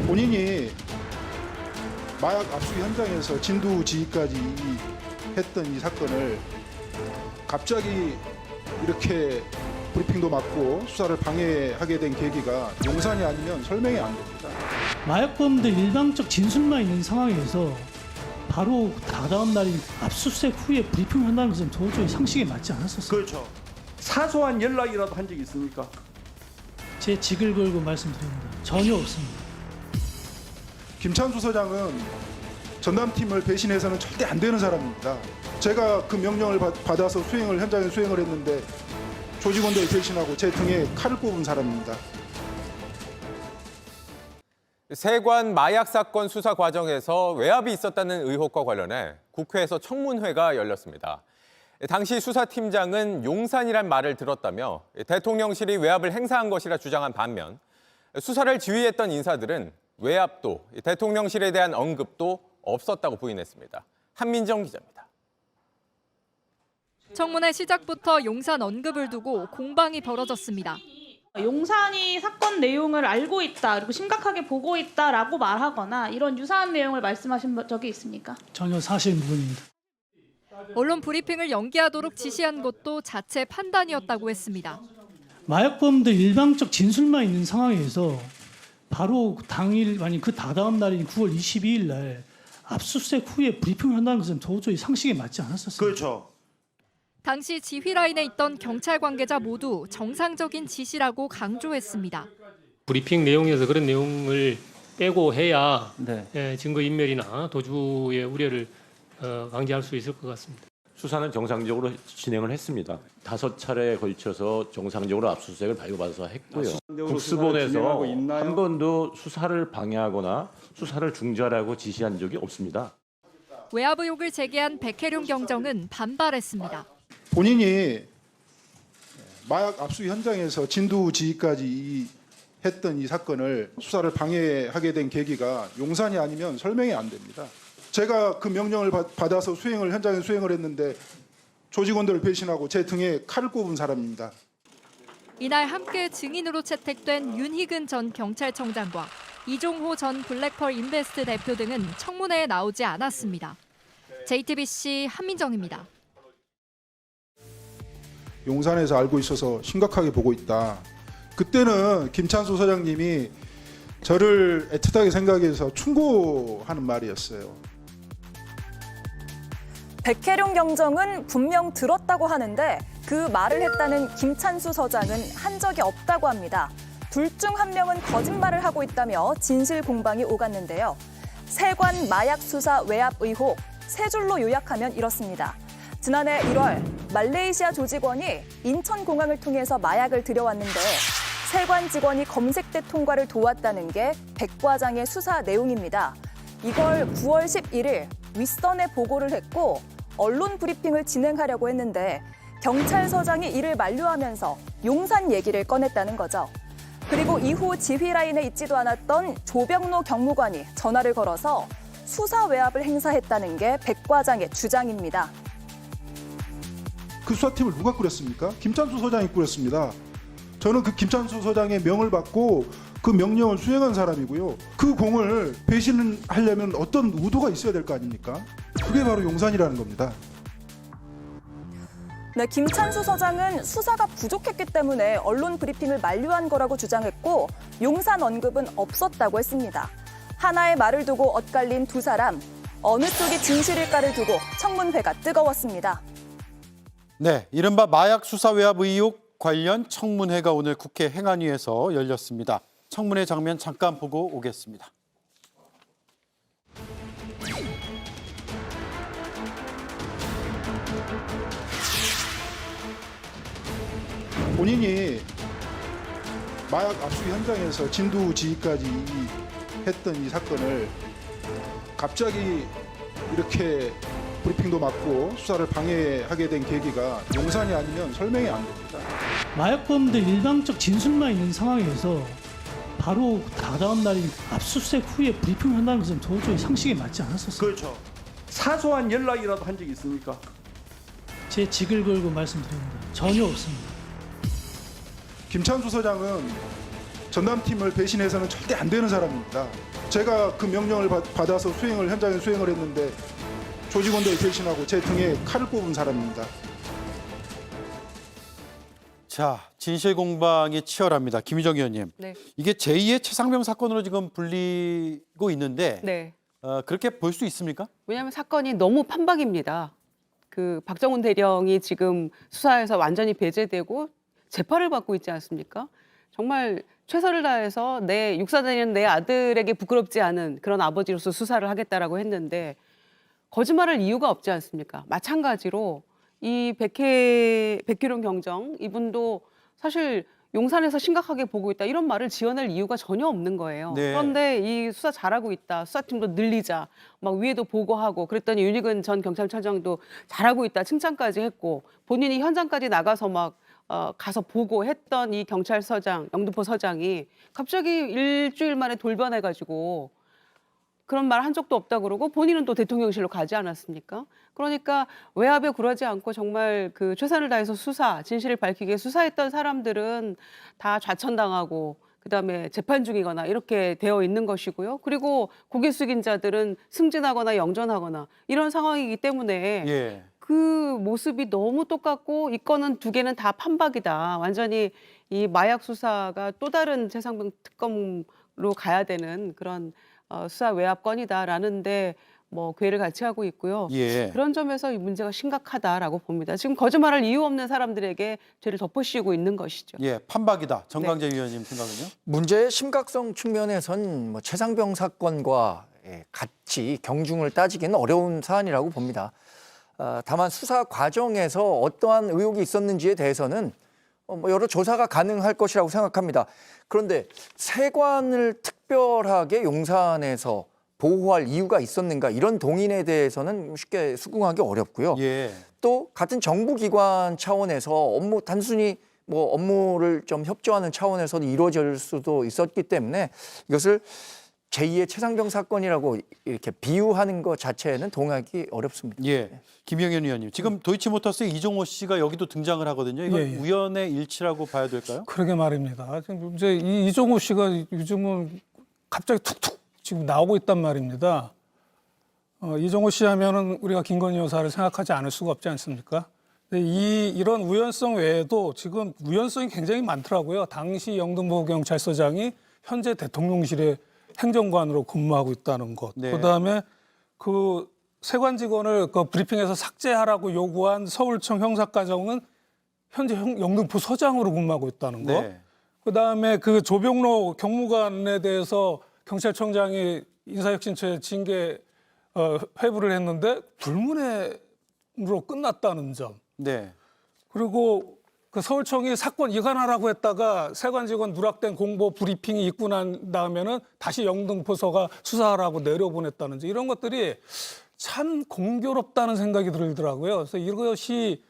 본인이 마약 압수 현장에서 진두지휘까지 했던 이 사건을 갑자기 이렇게 브리핑도 맞고 수사를 방해하게 된 계기가 용산이 아니면 설명이 안 됩니다. 마약범들 일방적 진술만 있는 상황에서 바로 다다음 날인 압수수색 후에 브리핑을 한다는 것은 도저히 상식에 맞지 않았었어요. 그렇죠. 사소한 연락이라도 한 적이 있습니까? 제 직을 걸고 말씀드립니다. 전혀 없습니다. 김찬수 서장은 전담팀을 배신해서는 절대 안 되는 사람입니다. 제가 그 명령을 받아서 현장에 수행을 했는데 조직원들을 배신하고 제 등에 칼을 꼽은 사람입니다. 세관 마약 사건 수사 과정에서 외압이 있었다는 의혹과 관련해 국회에서 청문회가 열렸습니다. 당시 수사팀장은 용산이란 말을 들었다며 대통령실이 외압을 행사한 것이라 주장한 반면 수사를 지휘했던 인사들은 외압도 대통령실에 대한 언급도 없었다고 부인했습니다. 한민정 기자입니다. 청문회 시작부터 용산 언급을 두고 공방이 벌어졌습니다. 용산이 사건 내용을 알고 있다, 그리고 심각하게 보고 있다라고 말하거나 이런 유사한 내용을 말씀하신 적이 있습니까? 전혀 사실 무근입니다. 언론 브리핑을 연기하도록 지시한 것도 자체 판단이었다고 했습니다. 마약범들 일방적 진술만 있는 상황에서 바로 당일 아니 그 다다음 날인 9월 22일 날 압수수색 후에 브리핑을 한다는 것은 도저히 상식에 맞지 않았었어요. 그렇죠. 당시 지휘 라인에 있던 경찰 관계자 모두 정상적인 지시라고 강조했습니다. 브리핑 내용에서 그런 내용을 빼고 해야 네. 증거 인멸이나 도주의 우려를 방지할 수 있을 것 같습니다. 수사는 정상적으로 진행을 했습니다. 5차례에 걸쳐서 정상적으로 압수수색을 발부받아서 했고요. 국수본에서 한 번도 수사를 방해하거나 수사를 중지하라고 지시한 적이 없습니다. 외압 의혹을 제기한 백혜룡 경정은 반발했습니다. 본인이 마약 압수 현장에서 진두지휘까지 했던 이 사건을 수사를 방해하게 된 계기가 용산이 아니면 설명이 안 됩니다. 제가 그 명령을 받아서 현장에 수행을 했는데 조직원들을 배신하고 제 등에 칼을 꼽은 사람입니다. 이날 함께 증인으로 채택된 윤희근 전 경찰청장과 이종호 전 블랙펄 인베스트 대표 등은 청문회에 나오지 않았습니다. JTBC 한민정입니다. 용산에서 알고 있어서 심각하게 보고 있다. 그때는 김찬수 서장님이 저를 애틋하게 생각해서 충고하는 말이었어요. 백혜룡 경정은 분명 들었다고 하는데 그 말을 했다는 김찬수 서장은 한 적이 없다고 합니다. 둘 중 한 명은 거짓말을 하고 있다며 진실 공방이 오갔는데요. 세관 마약 수사 외압 의혹 세 줄로 요약하면 이렇습니다. 지난해 1월 말레이시아 조직원이 인천공항을 통해서 마약을 들여왔는데 세관 직원이 검색대 통과를 도왔다는 게 백 과장의 수사 내용입니다. 이걸 9월 11일 윗선에 보고를 했고 언론 브리핑을 진행하려고 했는데 경찰서장이 이를 만류하면서 용산 얘기를 꺼냈다는 거죠. 그리고 이후 지휘 라인에 있지도 않았던 조병로 경무관이 전화를 걸어서 수사 외압을 행사했다는 게 백 과장의 주장입니다. 그 수사팀을 누가 꾸렸습니까? 김찬수 서장이 꾸렸습니다. 저는 그 김찬수 서장의 명을 받고 그 명령을 수행한 사람이고요. 그 공을 배신하려면 어떤 의도가 있어야 될 거 아닙니까? 그게 바로 용산이라는 겁니다. 네, 김찬수 서장은 수사가 부족했기 때문에 언론 브리핑을 만류한 거라고 주장했고 용산 언급은 없었다고 했습니다. 하나의 말을 두고 엇갈린 두 사람, 어느 쪽이 진실일까를 두고 청문회가 뜨거웠습니다. 네, 이른바 마약 수사 외압 의혹 관련 청문회가 오늘 국회 행안위에서 열렸습니다. 청문회 장면 잠깐 보고 오겠습니다. 본인이 마약 압수 현장에서 진두지휘까지 했던 이 사건을 갑자기 이렇게 브리핑도 맞고 수사를 방해하게 된 계기가 용산이 아니면 설명이 안 됩니다. 마약범들 일방적 진술만 있는 상황에서 바로 다다음 날인 압수수색 후에 브리핑을 한다는 것은 도저히 상식에 맞지 않았었어요. 그렇죠. 사소한 연락이라도 한 적이 있습니까? 제 직을 걸고 말씀드립니다. 전혀 없습니다. 김찬수 서장은 전담팀을 배신해서는 절대 안 되는 사람입니다. 제가 그 명령을 받아서 현장에 수행을 했는데 조직원들이 배신하고 제 등에 칼을 꼽은 사람입니다. 자, 진실 공방이 치열합니다. 김희정 의원님. 네. 이게 제2의 최상병 사건으로 지금 불리고 있는데 네. 그렇게 볼 수 있습니까? 왜냐하면 사건이 너무 판박입니다. 그 박정훈 대령이 지금 수사에서 완전히 배제되고 재판을 받고 있지 않습니까? 정말 최선을 다해서 육사다니는 내 아들에게 부끄럽지 않은 그런 아버지로서 수사를 하겠다라고 했는데 거짓말할 이유가 없지 않습니까? 마찬가지로 이 백희룡 경정 이분도 사실 용산에서 심각하게 보고 있다 이런 말을 지어낼 이유가 전혀 없는 거예요. 네. 그런데 이 수사 잘하고 있다. 수사팀도 늘리자. 막 위에도 보고하고 그랬더니 윤희근 전 경찰차장도 잘하고 있다. 칭찬까지 했고 본인이 현장까지 나가서 막 가서 보고 했던 이 경찰서장, 영등포 서장이 갑자기 일주일 만에 돌변해가지고 그런 말 한 적도 없다 그러고 본인은 또 대통령실로 가지 않았습니까? 그러니까 외압에 굴하지 않고 정말 그 최선을 다해서 진실을 밝히게 수사했던 사람들은 다 좌천당하고 그다음에 재판 중이거나 이렇게 되어 있는 것이고요. 그리고 고개 숙인 자들은 승진하거나 영전하거나 이런 상황이기 때문에 예. 그 모습이 너무 똑같고 이 건은 두 개는 다 판박이다. 완전히 이 마약 수사가 또 다른 최상병 특검으로 가야 되는 그런 수사 외압건이다라는데 뭐 괴를 같이 하고 있고요. 예. 그런 점에서 이 문제가 심각하다라고 봅니다. 지금 거짓말할 이유 없는 사람들에게 죄를 덮어씌우고 있는 것이죠. 예, 판박이다. 정광재 위원님 생각은요? 문제의 심각성 측면에선 뭐 최상병 사건과 같이 경중을 따지기는 어려운 사안이라고 봅니다. 다만 수사 과정에서 어떠한 의혹이 있었는지에 대해서는 뭐 여러 조사가 가능할 것이라고 생각합니다. 그런데 세관을 특별하게 용산에서 보호할 이유가 있었는가 이런 동인에 대해서는 쉽게 수긍하기 어렵고요. 예. 또 같은 정부기관 차원에서 단순히 뭐 업무를 좀 협조하는 차원에서도 이루어질 수도 있었기 때문에 이것을 제2의 최상병 사건이라고 이렇게 비유하는 것 자체는 동의하기 어렵습니다. 예. 김영현 의원님, 지금 도이치모터스의 이종호 씨가 여기도 등장을 하거든요. 이건 예, 예. 우연의 일치라고 봐야 될까요? 그러게 말입니다. 지금 이제 이종호 씨가 요즘은 갑자기 툭툭 지금 나오고 있단 말입니다. 이종호 씨 하면은 우리가 김건희 여사를 생각하지 않을 수가 없지 않습니까? 근데 이런 우연성 외에도 지금 우연성이 굉장히 많더라고요. 당시 영등포 경찰서장이 현재 대통령실의 행정관으로 근무하고 있다는 것. 네. 그다음에 그 세관 직원을 그 브리핑에서 삭제하라고 요구한 서울청 형사과정은 현재 영등포 서장으로 근무하고 있다는 것. 네. 그다음에 그 조병로 경무관에 대해서 경찰청장이 인사혁신처에 징계 회부를 했는데 불문으로 끝났다는 점. 네. 그리고 그 서울청이 사건 이관하라고 했다가 세관 직원 누락된 공보 브리핑이 있고 난 다음에는 다시 영등포서가 수사하라고 내려보냈다는지 이런 것들이 참 공교롭다는 생각이 들더라고요. 그래서 이것이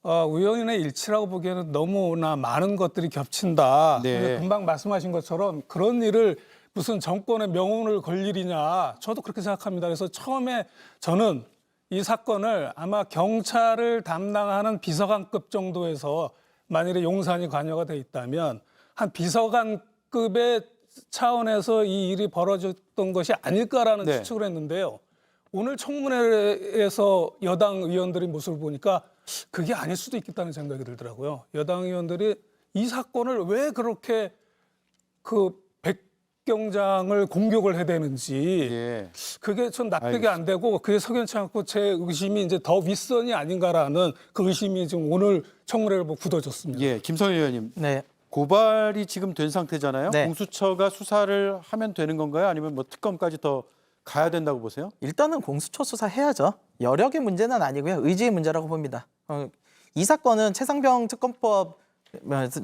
우연의 일치라고 보기에는 너무나 많은 것들이 겹친다. 네. 근데 금방 말씀하신 것처럼 그런 일을 무슨 정권의 명운을 걸 일이냐. 저도 그렇게 생각합니다. 그래서 처음에 저는 이 사건을 아마 경찰을 담당하는 비서관급 정도에서 만일에 용산이 관여가 돼 있다면 한 비서관급의 차원에서 이 일이 벌어졌던 것이 아닐까라는 네. 추측을 했는데요. 오늘 청문회에서 여당 의원들의 모습을 보니까 그게 아닐 수도 있겠다는 생각이 들더라고요. 여당 의원들이 이 사건을 왜 그렇게 그 경장을 공격을 해대는지 예. 그게 전 납득이 안 되고 그게 석연치 않고 제 의심이 이제 더 윗선이 아닌가라는 그 의심이 지금 오늘 청문회를 보고 굳어졌습니다. 예, 김성일 의원님. 네. 고발이 지금 된 상태잖아요. 네. 공수처가 수사를 하면 되는 건가요? 아니면 뭐 특검까지 더 가야 된다고 보세요? 일단은 공수처 수사해야죠. 여력의 문제는 아니고요. 의지의 문제라고 봅니다. 이 사건은 최상병 특검법,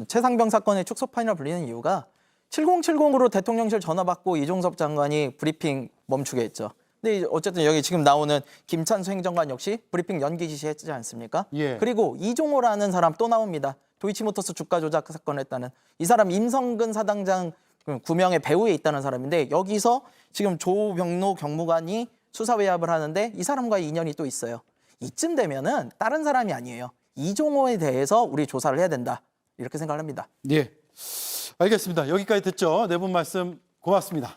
최상병 사건의 축소판이라 불리는 이유가 7070으로 대통령실 전화 받고 이종섭 장관이 브리핑 멈추게 했죠. 근데 어쨌든 여기 지금 나오는 김찬수 행정관 역시 브리핑 연기 지시했지 않습니까? 예. 그리고 이종호라는 사람 또 나옵니다. 도이치모터스 주가 조작 사건을 했다는 이 사람 임성근 사당장 구명의 배후에 있다는 사람인데 여기서 지금 조병로 경무관이 수사 외압을 하는데 이 사람과의 인연이 또 있어요. 이쯤 되면은 다른 사람이 아니에요. 이종호에 대해서 우리 조사를 해야 된다. 이렇게 생각을 합니다. 예. 알겠습니다. 여기까지 듣죠. 네 분 말씀 고맙습니다.